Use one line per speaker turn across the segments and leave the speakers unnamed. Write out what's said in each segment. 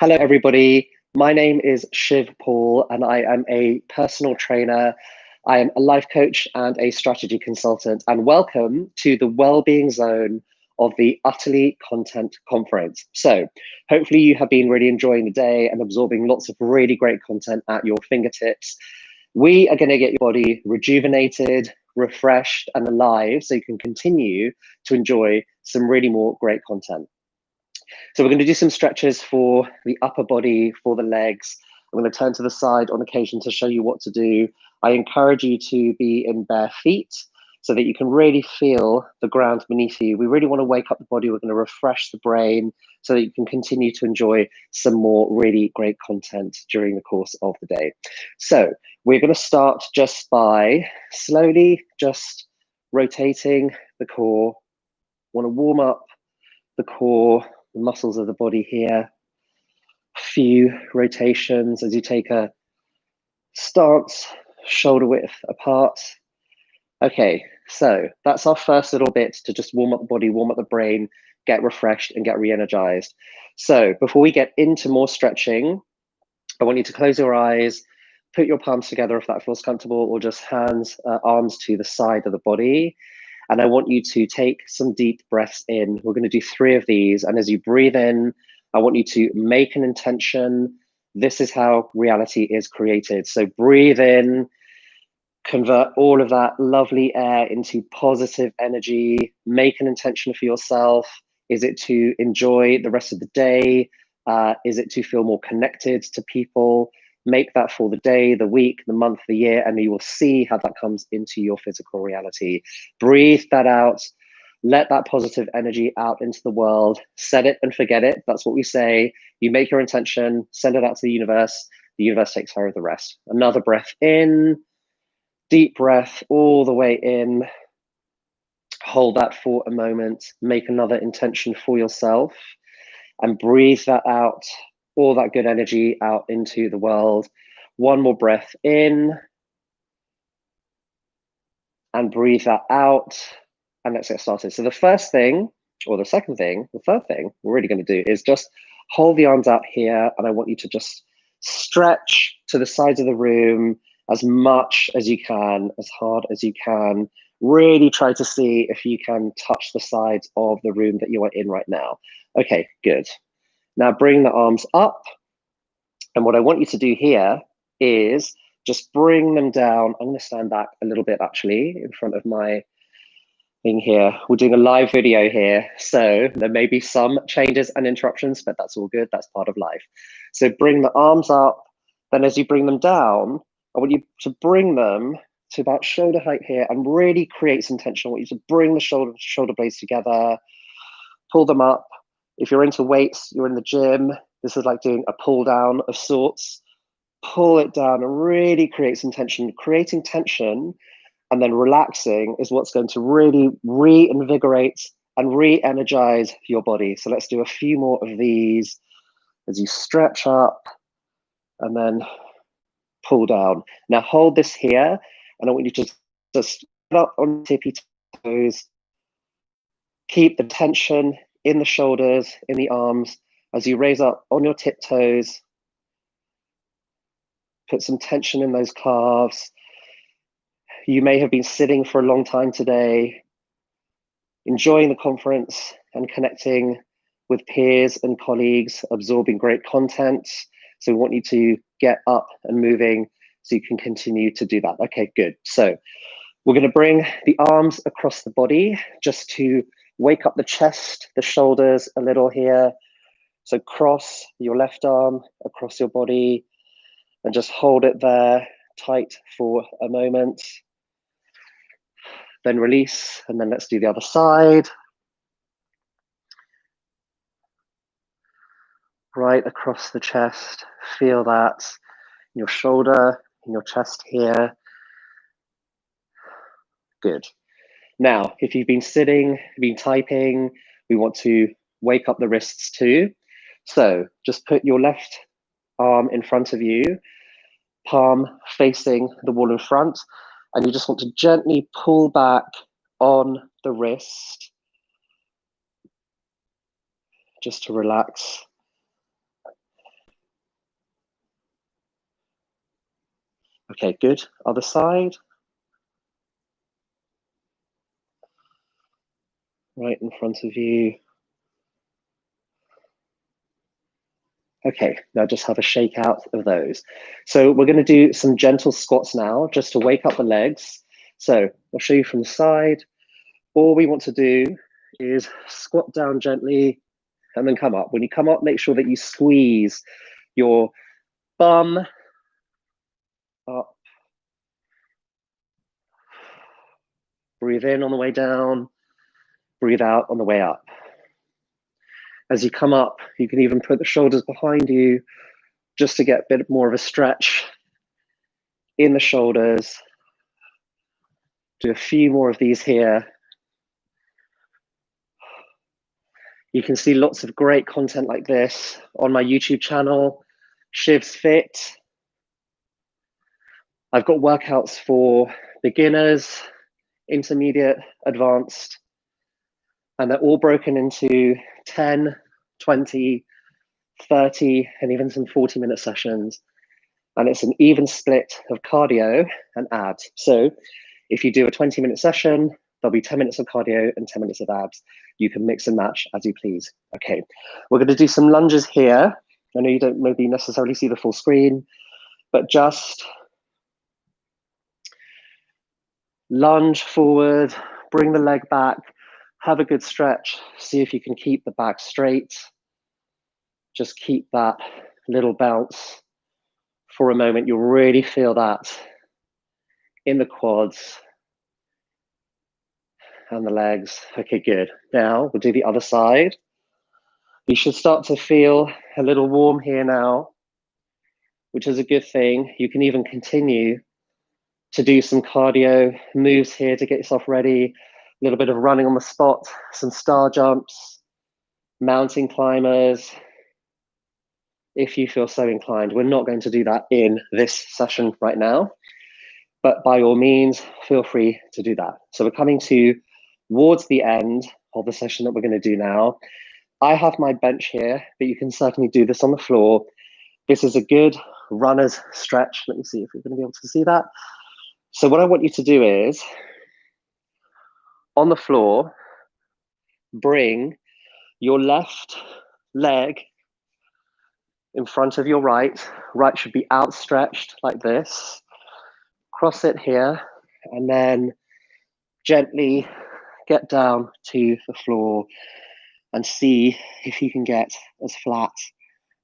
Hello, everybody. My name is Shiv Paul, and I am a personal trainer. I am a life coach and a strategy consultant. And welcome to the Wellbeing Zone of the Utterly Content Conference. So hopefully you have been really enjoying the day and absorbing lots of really great content at your fingertips. We are going to get your body rejuvenated, refreshed, and alive so you can continue to enjoy some really more great content. So we're going to do some stretches for the upper body, for the legs. I'm going to turn to the side on occasion to show you what to do. I encourage you to be in bare feet so that you can really feel the ground beneath you. We really want to wake up the body. We're going to refresh the brain so that you can continue to enjoy some more really great content during the course of the day. So we're going to start just by slowly just rotating the core. Want to warm up the core, the muscles of the body here. A few rotations as you take a stance, shoulder width apart. Okay, so that's our first little bit to just warm up the body, warm up the brain, get refreshed and get re-energized. So before we get into more stretching, I want you to close your eyes, put your palms together if that feels comfortable, or just hands, arms to the side of the body. And I want you to take some deep breaths in. We're going to do 3 of these. And as you breathe in, I want you to make an intention. This is how reality is created. So breathe in, convert all of that lovely air into positive energy. Make an intention for yourself. Is it to enjoy the rest of the day? Is it to feel more connected to people? Make that for the day, the week, the month, the year, and you will see how that comes into your physical reality. Breathe that out. Let that positive energy out into the world. Set it and forget it. That's what we say. You make your intention, send it out to the universe. The universe takes care of the rest. Another breath in. Deep breath all the way in. Hold that for a moment. Make another intention for yourself and breathe that out, all that good energy out into the world. One more breath in and breathe that out. And let's get started. So the first thing, or the second thing, the third thing we're really going to do is just hold the arms out here. And I want you to just stretch to the sides of the room as much as you can, as hard as you can. Really try to see if you can touch the sides of the room that you are in right now. Okay, good. Now bring the arms up. And what I want you to do here is just bring them down. I'm going to stand back a little bit actually in front of my thing here. We're doing a live video here, so there may be some changes and interruptions, but that's all good. That's part of life. So bring the arms up. Then as you bring them down, I want you to bring them to about shoulder height here and really create some tension. I want you to bring the shoulder blades together, pull them up. If you're into weights, you're in the gym, this is like doing a pull down of sorts. Pull it down and really create some tension. Creating tension and then relaxing is what's going to really reinvigorate and re-energize your body. So let's do a few more of these as you stretch up and then pull down. Now hold this here, and I want you to just get up on tippy toes. Keep the tension in the shoulders, in the arms, as you raise up on your tiptoes. Put some tension in those calves. You may have been sitting for a long time today, enjoying the conference and connecting with peers and colleagues, absorbing great content. So we want you to get up and moving so you can continue to do that. Okay, good. So we're going to bring the arms across the body just to wake up the chest, the shoulders a little here. So cross your left arm across your body and just hold it there tight for a moment. Then release, and then let's do the other side. Right across the chest, feel that in your shoulder, in your chest here. Good. Now, if you've been sitting, been typing, we want to wake up the wrists too. So just put your left arm in front of you, palm facing the wall in front, and you just want to gently pull back on the wrist, just to relax. Okay, good. Other side. Right in front of you. Okay, now just have a shake out of those. So we're going to do some gentle squats now, just to wake up the legs. So I'll show you from the side. All we want to do is squat down gently and then come up. When you come up, make sure that you squeeze your bum up. Breathe in on the way down. Breathe out on the way up. As you come up, you can even put the shoulders behind you just to get a bit more of a stretch in the shoulders. Do a few more of these here. You can see lots of great content like this on my YouTube channel, shivsfit. I've got workouts for beginners, intermediate, advanced, and they're all broken into 10, 20, 30, and even some 40-minute sessions. And it's an even split of cardio and abs. So if you do a 20-minute session, there'll be 10 minutes of cardio and 10 minutes of abs. You can mix and match as you please. Okay, we're going to do some lunges here. I know you don't maybe necessarily see the full screen, but just lunge forward, bring the leg back, have a good stretch, see if you can keep the back straight. Just keep that little bounce for a moment. You'll really feel that in the quads and the legs. Okay, good. Now we'll do the other side. You should start to feel a little warm here now, which is a good thing. You can even continue to do some cardio moves here to get yourself ready. A little bit of running on the spot, some star jumps, mountain climbers, if you feel so inclined. We're not going to do that in this session right now, but by all means, feel free to do that. So we're coming towards the end of the session that we're going to do now. I have my bench here, but you can certainly do this on the floor. This is a good runner's stretch. Let me see if you're going to be able to see that. So what I want you to do is, on the floor, bring your left leg in front of your right. Right should be outstretched like this. Cross it here, and then gently get down to the floor and see if you can get as flat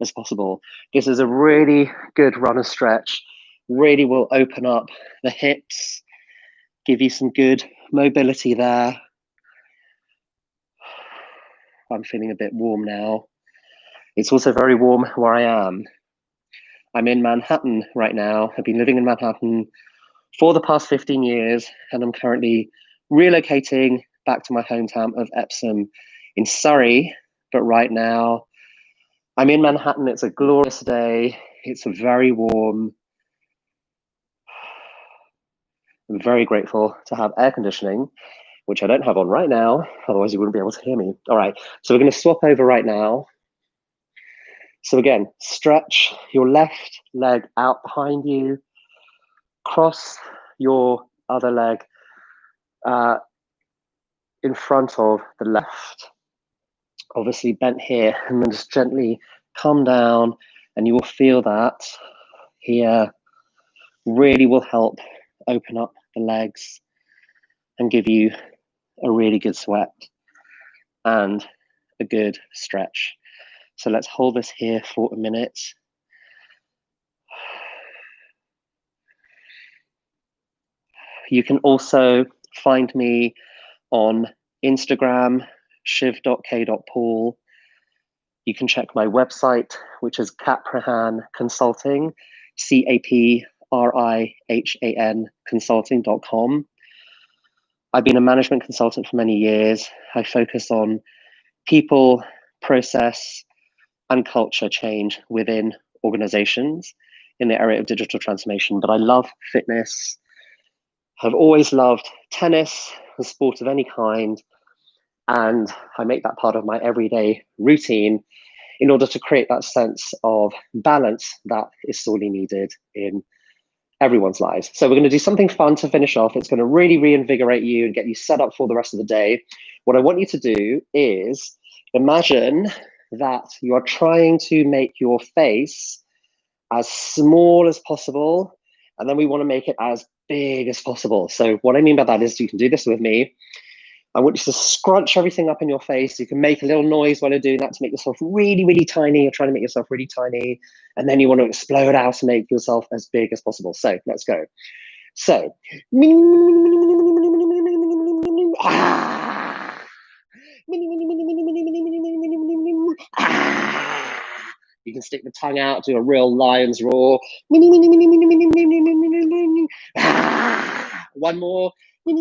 as possible. This is a really good runner stretch. Really will open up the hips, give you some good mobility there. I'm feeling a bit warm now. It's also very warm where I am. I'm in Manhattan right now. I've been living in Manhattan for the past 15 years, and I'm currently relocating back to my hometown of Epsom in Surrey. But right now, I'm in Manhattan. It's a glorious day. It's very warm. I'm very grateful to have air conditioning, which I don't have on right now. Otherwise, you wouldn't be able to hear me. All right, so we're going to swap over right now. So again, stretch your left leg out behind you. Cross your other leg in front of the left. Obviously bent here, and then just gently come down, and you will feel that here really will help open up the legs and give you a really good sweat and a good stretch. So let's hold this here for a minute. You can also find me on Instagram, shiv.k.paul. You can check my website, which is Caprahan Consulting, CAPRIHAN consulting.com. I've been a management consultant for many years. I focus on people, process, and culture change within organizations in the area of digital transformation. But I love fitness. I've always loved tennis, a sport of any kind, and I make that part of my everyday routine in order to create that sense of balance that is sorely needed in everyone's lives. So we're going to do something fun to finish off. It's going to really reinvigorate you and get you set up for the rest of the day. What I want you to do is imagine that you are trying to make your face as small as possible, and then we want to make it as big as possible. So what I mean by that is, you can do this with me. I want you to scrunch everything up in your face. You can make a little noise while you're doing that to make yourself really, really tiny. You're trying to make yourself really tiny. And then you want to explode out to make yourself as big as possible. So let's go. So, you can stick the tongue out, do a real lion's roar. One more. Now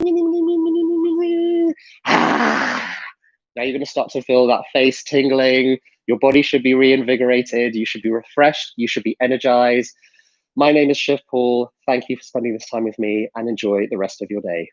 you're going to start to feel that face tingling. Your body should be reinvigorated. You should be refreshed. You should be energized. My name is Shiv Paul. Thank you for spending this time with me, and enjoy the rest of your day.